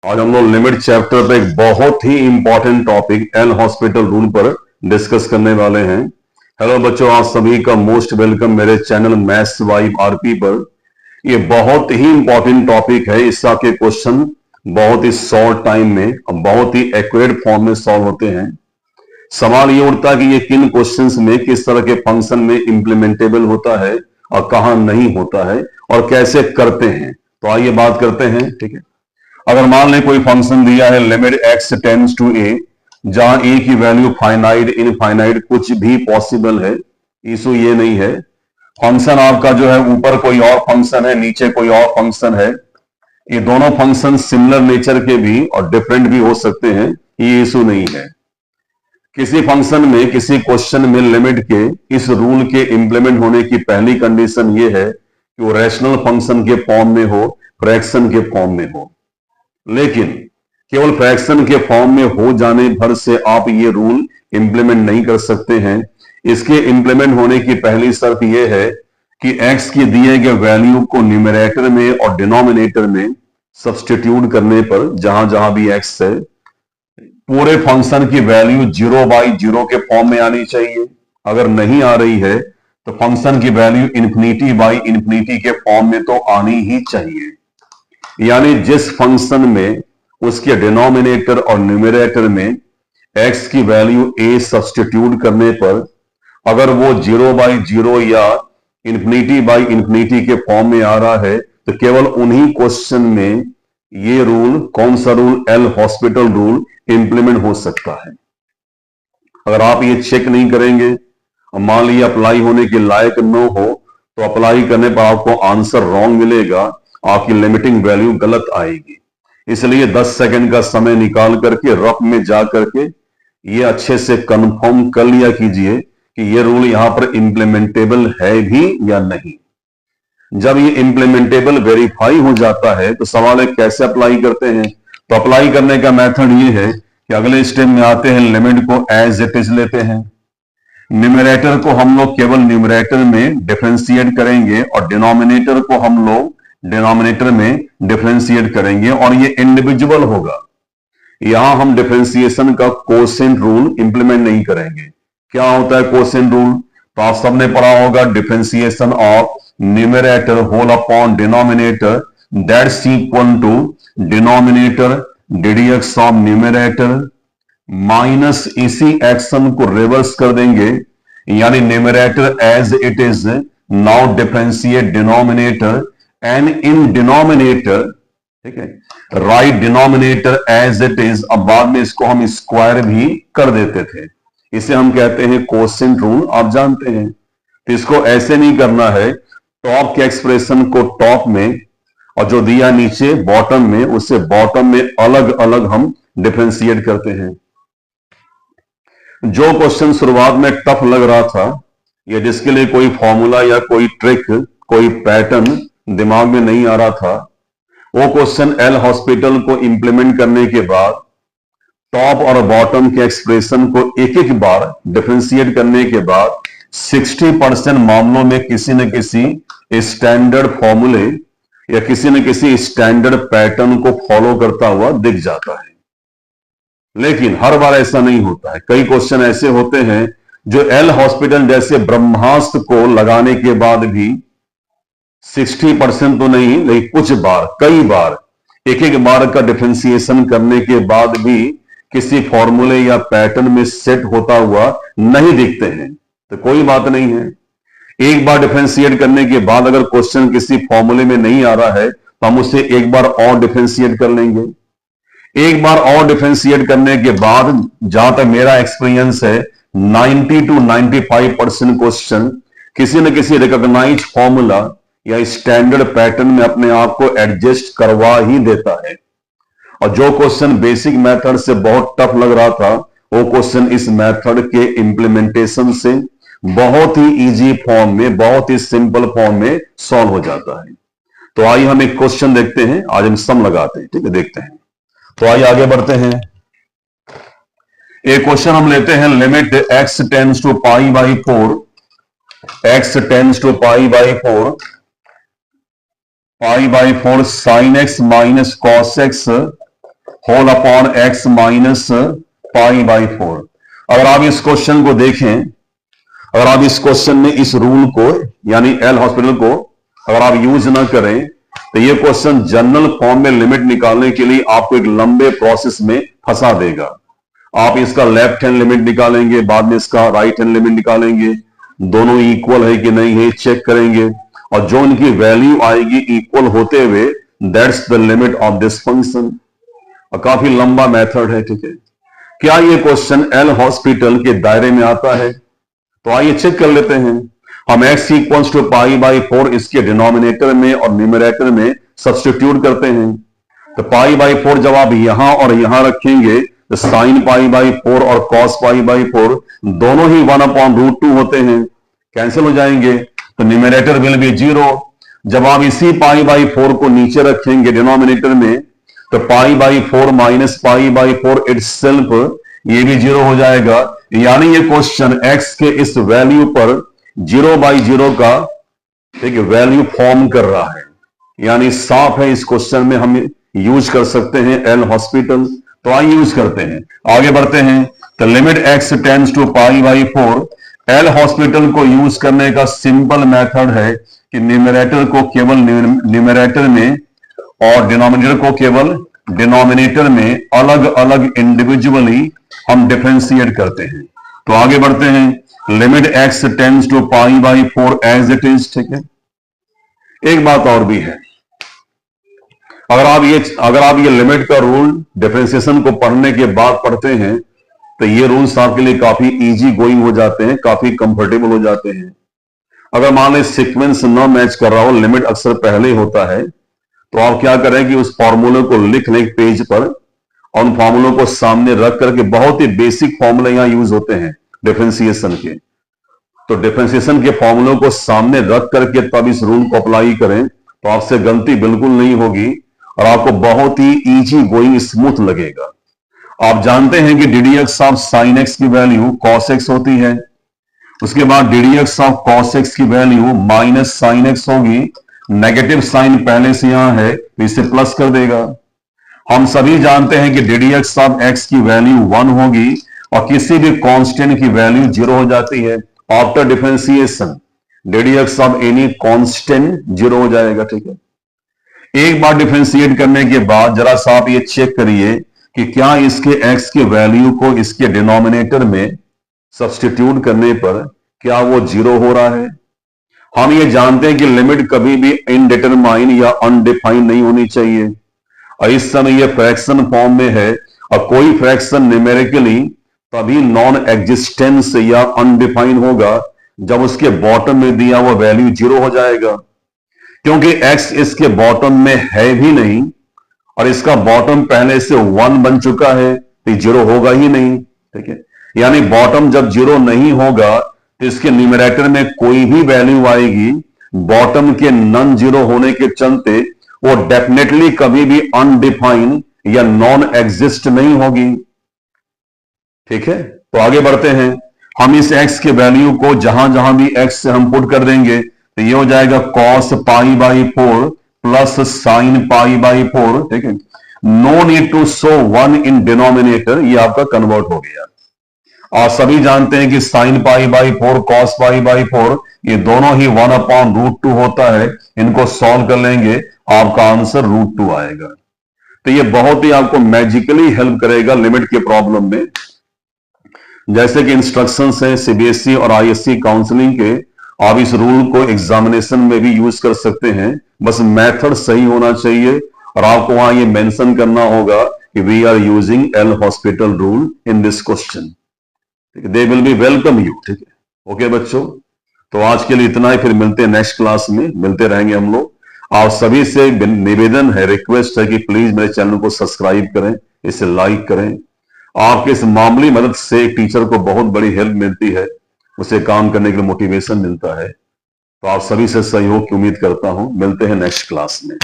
आज हम लोग लिमिट चैप्टर पे एक बहुत ही important topic L hospital rule पर डिस्कस करने वाले हैं। हेलो बच्चों, आप सभी का मोस्ट वेलकम मेरे चैनल मैथ्स वाइब आरपी पर। ये बहुत ही इंपॉर्टेंट टॉपिक है। इसका के क्वेश्चन बहुत ही शॉर्ट टाइम में और बहुत ही एक्यूरेट फॉर्म में सॉल्व होते हैं। सवाल ये उठता है कि ये किन क्वेश्चंस में किस तरह के फंक्शन में इंप्लीमेंटेबल होता है और कहां नहीं होता है और कैसे करते हैं। तो आइए बात करते हैं। ठीक है, अगर मान लें कोई फंक्शन दिया है लिमिट एक्स टेंड्स टू ए, जहां ए की वैल्यू फाइनाइट इनफाइनाइट कुछ भी पॉसिबल है, इशू ये नहीं है। फंक्शन आपका जो है ऊपर कोई और फंक्शन है, नीचे कोई और फंक्शन है। ये दोनों फंक्शन सिमिलर नेचर के भी और डिफरेंट भी हो सकते हैं, ये इशू नहीं है। किसी फंक्शन में किसी क्वेश्चन में लिमिट के इस रूल के इंप्लीमेंट होने की पहली कंडीशन ये है कि वो रैशनल फंक्शन के फॉर्म में हो, फ्रैक्शन के फॉर्म में हो। लेकिन केवल फ्रैक्शन के फॉर्म में हो जाने भर से आप ये रूल इंप्लीमेंट नहीं कर सकते हैं। इसके इंप्लीमेंट होने की पहली शर्त यह है कि x की दिए गए वैल्यू को न्यूमरेटर में और डिनोमिनेटर में सब्स्टिट्यूट करने पर जहां जहां भी x है, पूरे फंक्शन की वैल्यू 0/0 के फॉर्म में आनी चाहिए। अगर नहीं आ रही है तो फंक्शन की वैल्यू ∞/∞ के फॉर्म में तो आनी ही चाहिए। यानी जिस फंक्शन में उसके डिनोमिनेटर और न्यूमरेटर में x की वैल्यू a सब्स्टिट्यूट करने पर अगर वो 0/0 या ∞/∞ के फॉर्म में आ रहा है तो केवल उन्हीं क्वेश्चन में ये रूल, कौन सा rule, L hospital rule implement हो सकता है। अगर आप ये चेक नहीं करेंगे और मान लीजिए अप्लाई होने के लायक न हो तो अप्लाई करने पर आपको आंसर रॉन्ग मिलेगा, आपकी लिमिटिंग वैल्यू गलत आएगी। इसलिए 10 सेकंड का समय निकाल करके रफ में जा करके ये अच्छे से कंफर्म कर लिया कीजिए कि ये रूल यहां पर इंप्लीमेंटेबल है भी या नहीं। जब ये इंप्लीमेंटेबल वेरीफाई हो जाता है तो सवाल है कैसे अप्लाई करते हैं। तो अप्लाई करने का मेथड ये है कि अगले स्टेप में आते हैं, लिमिट को एज इट इज लेते हैं। न्यूमरेटर को हम लोग केवल न्यूमरेटर में डिफरेंशिएट करेंगे और डिनोमिनेटर को हम लोग डिनोमिनेटर में डिफरेंशिएट करेंगे और ये इंडिविजुअल होगा। यहां हम डिफरेंशिएशन का कोसेंट रूल इंप्लीमेंट नहीं करेंगे। क्या होता है कोसेंट रूल? तो आप सबने पढ़ा होगा, differentiation of numerator whole upon denominator that's equal to denominator d d x of numerator minus इसी एक्शन को रिवर्स कर देंगे, यानी numerator as it is, now differentiate denominator and in denominator, ठीक है, right denominator as it is. अब बाद में इसको हम स्क्वायर भी कर देते थे, इसे हम कहते हैं कोसेंट रूल, आप जानते हैं। तो इसको ऐसे नहीं करना है, टॉप के एक्सप्रेशन को टॉप में और जो दिया नीचे बॉटम में, उससे बॉटम में अलग अलग हम डिफरेंशिएट करते हैं। जो क्वेश्चन शुरुआत में टफ लग रहा था या जिसके लिए कोई फॉर्मूला या कोई ट्रिक, कोई पैटर्न दिमाग में नहीं आ रहा था, वो क्वेश्चन एल हॉस्पिटल को इंप्लीमेंट करने के बाद टॉप और बॉटम के एक्सप्रेशन को एक एक बार डिफरेंशिएट करने के बाद 60% मामलों में किसी न किसी स्टैंडर्ड फॉर्मूले या किसी न किसी स्टैंडर्ड पैटर्न को फॉलो करता हुआ दिख जाता है। लेकिन हर बार ऐसा नहीं होता है। कई क्वेश्चन ऐसे होते हैं जो एल हॉस्पिटल जैसे ब्रह्मास्त्र को लगाने के बाद भी 60% तो नहीं, लेकिन कुछ बार, कई बार, एक एक बार का डिफरेंशिएशन करने के बाद भी किसी फॉर्मूले या पैटर्न में सेट होता हुआ नहीं दिखते हैं। तो कोई बात नहीं है, एक बार डिफरेंशिएट करने के बाद अगर क्वेश्चन किसी फॉर्मूले में नहीं आ रहा है तो हम उसे एक बार और डिफरेंशिएट कर लेंगे। एक बार और डिफरेंशिएट करने के बाद, जहां तक मेरा एक्सपीरियंस है, 90 to 95% क्वेश्चन किसी न किसी रिकॉग्नाइज फॉर्मूला या स्टैंडर्ड पैटर्न में अपने आप को एडजस्ट करवा ही देता है। और जो क्वेश्चन बेसिक मेथड से बहुत टफ लग रहा था, वो क्वेश्चन इस मेथड के इंप्लीमेंटेशन से बहुत ही इजी फॉर्म में, बहुत ही सिंपल फॉर्म में सॉल्व हो जाता है। तो आइए हम एक क्वेश्चन देखते हैं, आज हम सम लगाते हैं। ठीक है, देखते हैं। तो आइए आगे बढ़ते हैं। एक क्वेश्चन हम लेते हैं, limit x tends to π/4, x tends to π/4, π/4 sin x minus cos x whole upon x minus pi by 4। अगर आप इस क्वेश्चन को देखें, अगर आप इस क्वेश्चन में इस रूल को यानी एल हॉस्पिटल को अगर आप यूज ना करें तो ये क्वेश्चन जनरल फॉर्म में लिमिट निकालने के लिए आपको एक लंबे प्रोसेस में फंसा देगा। आप इसका लेफ्ट हैंड लिमिट निकालेंगे, बाद में इसका राइट हैंड लिमिट निकालेंगे, दोनों इक्वल है कि नहीं है चेक करेंगे, और जो इनकी वैल्यू आएगी इक्वल होते हुए that's the limit of this function. और काफी लंबा मेथड है, ठीक है। क्या ये क्वेश्चन एल हॉस्पिटल के दायरे में आता है? तो आइए चेक कर लेते हैं। हम x equals to pi by 4 इसके डिनोमिनेटर में और न्यूमरेटर में सब्स्टिट्यूट करते हैं। तो पाई बाई 4 जब आप यहां और यहां रखेंगे तो साइन पाई बाई 4 और कॉस पाई बाई 4 दोनों ही 1/√2 होते हैं, कैंसिल हो जाएंगे, तो न्यूमरेटर विल बी 0। जब आप इसी पाई बाई 4 को नीचे रखेंगे डिनोमिनेटर में तो पाई by 4 minus pi by 4 itself ये भी 0 हो जाएगा। यानी ये क्वेश्चन x के इस वैल्यू पर 0/0 का एक वैल्यू फॉर्म कर रहा है, यानी साफ है इस क्वेश्चन में हम यूज कर सकते हैं एल हॉस्पिटल। तो आइए यूज करते हैं, आगे बढ़ते हैं। तो limit x tends to pi by 4, L hospital को यूज करने का सिंपल मेथड है कि न्यूमरेटर को केवल न्यूमरेटर में और डिनोमिनेटर को केवल डिनोमिनेटर में अलग अलग इंडिविजुअली हम डिफरेंशिएट करते हैं। तो आगे बढ़ते हैं। Limit x tends to pi by 4 as it is, ठीक है। एक बात और भी है, अगर आप ये लिमिट का रूल डिफरेंशिएशन को पढ़ने के बाद पढ़ते हैं तो ये रूल्स आपके लिए काफी इजी गोइंग हो जाते हैं, काफी कंफर्टेबल हो जाते हैं। अगर मान लें सीक्वेंस न मैच कर रहा हो, लिमिट अक्सर पहले होता है, तो आप क्या करें कि उस फॉर्मूले को लिख लें पेज पर और उन फॉर्मूलों को सामने रख करके, बहुत ही बेसिक फॉर्मूले यहां यूज होते हैं डिफरेंशिएशन के, तो डिफरेंशिएशन के फॉर्मूलों को सामने रख करके तब इस रूल को अप्लाई करें तो आपसे गलती बिल्कुल नहीं होगी और आपको बहुत ही इजी गोइंग स्मूथ लगेगा। आप जानते हैं कि ddx ऑफ sin x की वैल्यू cos x होती है, उसके बाद ddx ऑफ cos x की वैल्यू माइनस sin x होगी, नेगेटिव साइन पहले से यहां है तो इसे प्लस कर देगा। हम सभी जानते हैं कि ddx ऑफ x की वैल्यू 1 होगी और किसी भी कांस्टेंट की वैल्यू 0 हो जाती है। After differentiation ddx of any constant 0 हो जाएगा, ठीक है। एक बार डिफरेंशिएट करने के बाद जरा सा आप ये चेक करिए कि क्या इसके x के वैल्यू को इसके डिनोमिनेटर में सब्स्टिट्यूट करने पर क्या वो 0 हो रहा है। हम ये जानते हैं कि लिमिट कभी भी इनडिटरमाइन या अनडिफाइंड नहीं होनी चाहिए, और इस समय ये फ्रैक्शन फॉर्म में है और कोई फ्रैक्शन न्यूमेरिकली तभी नॉन एग्जिस्टेंस या अनडिफाइंड होगा जब उसके बॉटम में दिया हुआ वैल्यू 0 हो जाएगा। क्योंकि x इसके बॉटम में है भी नहीं और इसका बॉटम पहले से 1 बन चुका है तो 0 होगा ही नहीं, ठीक है। यानी बॉटम जब 0 नहीं होगा तो इसके न्यूमरेटर में कोई भी वैल्यू आएगी बॉटम के नॉन 0 होने के चलते वो डेफिनेटली कभी भी अनडिफाइंड या नॉन एग्जिस्ट नहीं होगी, ठीक है। तो आगे बढ़ते हैं। हम इस x के वैल्यू को जहां जहां भी x से हम पुट कर देंगे तो ये हो जाएगा cos pi by 4 plus sine pi by 4, ठीक है। No need to show 1 in denominator, ये आपका कन्वर्ट हो गया। और सभी जानते हैं कि sign pi by 4 cos pi by 4 ये दोनों ही 1/√2 होता है। इनको सॉल्व कर लेंगे आपका आंसर √2 आएगा। तो ये बहुत ही आपको मैजिकली हेल्प करेगा लिमिट के प्रॉब्लम में। जैसे कि इंस्ट्रक्शंस हैं सीबीएसई और आईएससी काउंसलिंग के, आप इस रूल को एग्जामिनेशन में भी यूज कर सकते हैं, बस मेथड सही होना चाहिए और आपको वहां ये मेंशन करना होगा कि we are using L hospital rule in this question, they will be welcome you, ठीक है। ओके बच्चों, तो आज के लिए इतना ही, फिर मिलते हैं नेक्स्ट क्लास में, मिलते रहेंगे हम लोग। आप सभी से निवेदन है, रिक्वेस्ट है कि प्लीज मेरे चैनल को सब्सक्राइब करें, इसे लाइक करें। आपके इस मामूली मदद से टीचर को बहुत बड़ी हेल्प मिलती है, उसे काम करने के लिए मोटिवेशन मिलता है। तो आप सभी से सहयोग की उम्मीद करता हूं। मिलते हैं नेक्स्ट क्लास में।